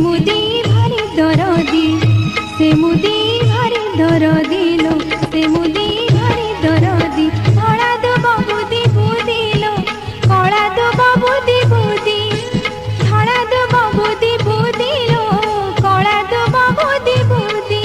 मुदी भारी दरदी से मुदी भारी दरदी लो से मुदी भारी दरदी धड़ा दब बुदी बुदी लो कला दब बुदी बुदी धड़ा दब बुदी बुदी लो कला दब बुदी बुदी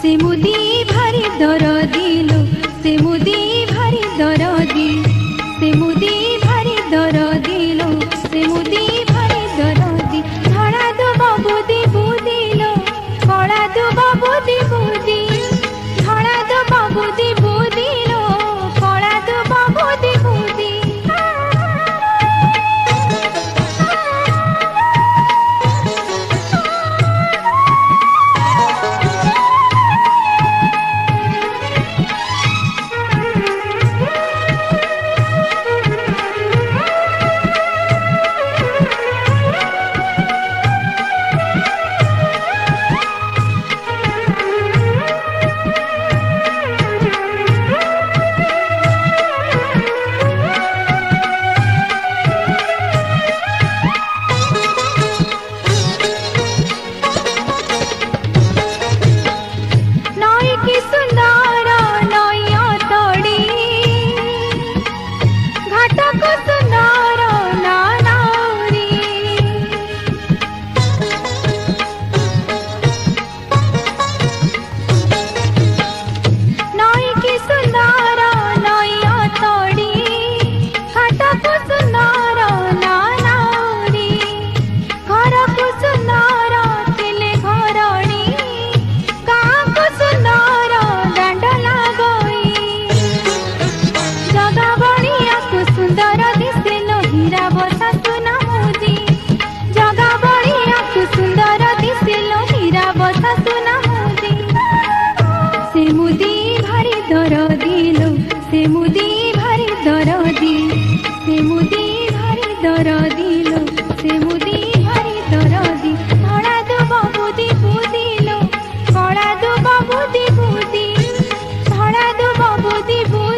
से मुदी भारी दरदी लो से मुदी भारी दरदी से मुदी भारी दरदी लो से मुदी भारी दरदी धड़ा दब बुदी बुदी लो कला दब बुदी बुदी धड़ा दब बुदी बुदी लो कला दब बुदी बुदी से मुदी भारी दरदी से मुदी भारी दरदी लो से मुदी भारी दरदी धड़ा दब बुदी बुदी लो कला दब बुदी बुदी धड़ा दब बुदी बुदी